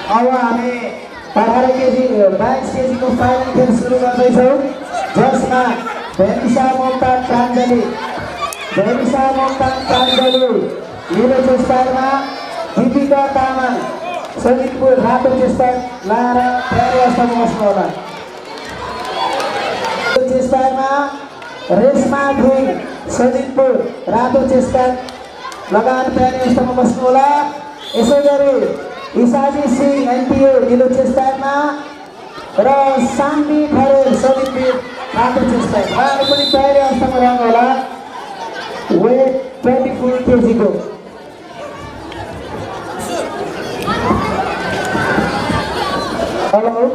अब हामी 18 केजी 22 केजीको फाइनल खेल सुरु गर्दैछौँ, जसमा भेनिसा मोक्तान प्राञ्जली नीलो चेस्टारमा, दीपिका तामाङ सजिदपुर रातो चेस्टा लाएर तयारी अवस्थामा बस्नुहोला। चेस्टारमा रेशमा ढुङ सजिदपुर रातो चेस्टा लगाएर तयारी अवस्थामा बस्नुहोला। यसै गरी इसाजी सिंह एनपिओ नीलो चेस्टारमा र सान्वी खरेल सजिदपुर रातो चेस्टा, उहाँहरू पनि तयारी अवस्थामा रहनुहोला। वेट 24 केजीको हेलो